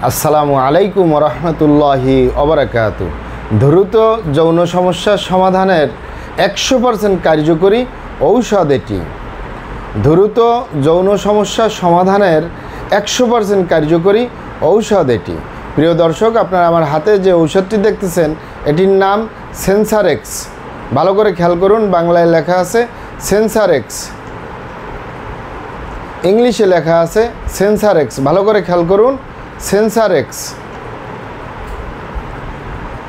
আসসালামু আলাইকুম রহমতুল্লাহি ওবারাকাতু। দ্রুত যৌন সমস্যার সমাধানের 100% কার্যকরী ঔষধ এটি। দ্রুত যৌন সমস্যার সমাধানের 100% কার্যকরী ঔষধ এটি। প্রিয় দর্শক, আপনারা আমার হাতে যে ঔষধটি দেখতেছেন এটির নাম সেন্সারেক্স। ভালো করে খেয়াল করুন, বাংলায় লেখা আছে সেন্সারেক্স, ইংলিশে লেখা আছে সেন্সারেক্স। ভালো করে খেয়াল করুন, সেন্সারেক্স।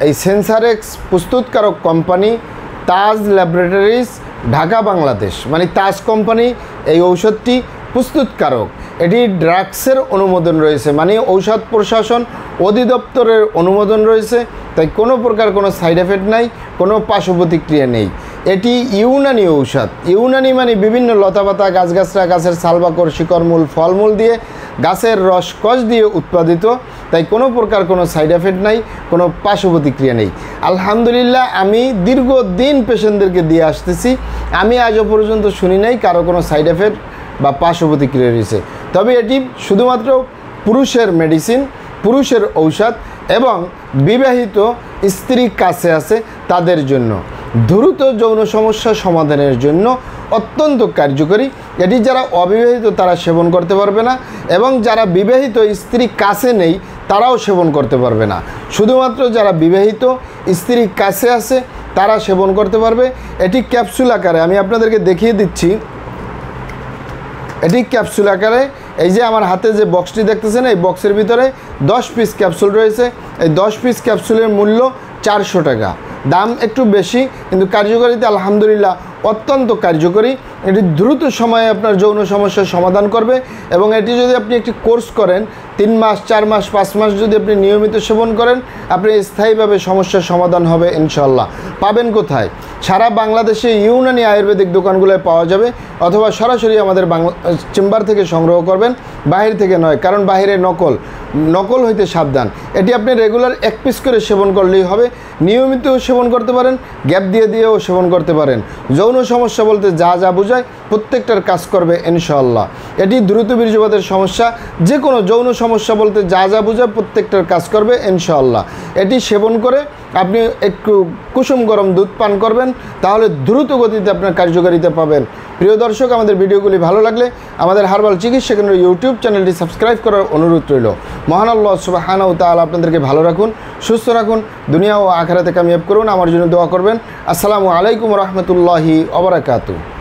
এই সেন্সারেক্স প্রস্তুতকারক কোম্পানি তাজ ল্যাবরেটরিজ, ঢাকা, বাংলাদেশ। মানে তাজ কোম্পানি এই ঔষধটি প্রস্তুতকারক। এটি ড্রাগসের অনুমোদন রয়েছে, মানে ঔষধ প্রশাসন অধিদপ্তরের অনুমোদন রয়েছে। তাই কোনো প্রকার কোনো সাইড এফেক্ট নাই, কোনো পার্শ্ব প্রতিক্রিয়া নেই। এটি ইউনানি ঔষধ। ইউনানি মানে বিভিন্ন লতাপাতা, গাছগাছরা, গাছের ছালবাকড়, শিকড়মূল, ফলমূল দিয়ে, গাছের রসকস দিয়ে উৎপাদিত। তাই কোনো প্রকার কোনো সাইড এফেক্ট নাই, কোনো পার্শ্ব প্রতিক্রিয়া নেই। আলহামদুলিল্লাহ, আমি দীর্ঘদিন পেশেন্টদেরকে দিয়ে আসতেছি, আমি আজও পর্যন্ত শুনি নাই কারো কোনো সাইড এফেক্ট বা পার্শ্ব প্রতিক্রিয়া রয়েছে। তবে এটি শুধুমাত্র পুরুষের মেডিসিন, পুরুষের ঔষধ এবং বিবাহিত স্ত্রী কাছে আছে তাদের জন্য দ্রুত যৌন সমস্যা সমাধানের জন্য অত্যন্ত কার্যকরী। এটি যারা অবিবাহিত তারা সেবন করতে পারবে না, এবং যারা বিবাহিত স্ত্রী কাছে নেই তারাও সেবন করতে পারবে না। শুধুমাত্র যারা বিবাহিত স্ত্রী কাছে আছে তারা সেবন করতে পারবে। এটি ক্যাপসুল আকারে, আমি আপনাদেরকে দেখিয়ে দিচ্ছি। এটি ক্যাপসুল আকারে, এই যে আমার হাতে যে বক্সটি দেখতেছেন, এই বক্সের ভিতরে 10 পিস ক্যাপসুল রয়েছে। এই 10 পিস ক্যাপসুলের মূল্য 400 টাকা। দাম একটু বেশি, কিন্তু কার্যকারিতা আলহামদুলিল্লাহ অত্যন্ত কার্যকরী। এটি দ্রুত সময়ে আপনার যৌন সমস্যার সমাধান করবে, এবং এটি যদি আপনি একটি কোর্স করেন 3 মাস, 4 মাস, 5 মাস যদি আপনি নিয়মিত সেবন করেন, আপনি স্থায়ীভাবে সমস্যার সমাধান হবে ইনশাল্লাহ। পাবেন কোথায়? সারা বাংলাদেশে ইউনানি আয়ুর্বেদিক দোকানগুলোয় পাওয়া যাবে, অথবা সরাসরি আমাদের চেম্বার থেকে সংগ্রহ করবেন, বাহির থেকে নয়। কারণ বাহিরে নকল হইতে সাবধান। এটি আপনি রেগুলার 1 পিস করে সেবন করলেই হবে। নিয়মিতও সেবন করতে পারেন, গ্যাপ দিয়েও সেবন করতে পারেন। যৌন সমস্যা বলতে যা যা বোঝায় প্রত্যেকটার কাজ করবে ইনশাআল্লাহ। এটি দ্রুত বীর্যপাতের সমস্যা, যে কোনো যৌন সমস্যা বলতে যা যা বোঝায় প্রত্যেকটার কাজ করবে ইনশাআল্লাহ। এটি সেবন করে আপনি একটু কুসুম গরম দুধ পান করবেন, তাহলে দ্রুত গতিতে আপনার কার্যকারিতা পাবেন। প্রিয় দর্শক, আমাদের ভিডিওগুলি ভালো লাগলে আমাদের হার্বাল চিকিৎসা কেন্দ্র ইউটিউব চ্যানেলটি সাবস্ক্রাইব করার অনুরোধ রইল। মহান আল্লাহ সুবহানাহু ওয়া তাআলা আপনাদেরকে ভালো রাখুন, সুস্থ রাখুন, দুনিয়া ও আখিরাতে কামিয়াব করুন। আমার জন্য দোয়া করবেন। আসসালামু আলাইকুম রহমতুল্লাহি ওয়া বারাকাতুহু।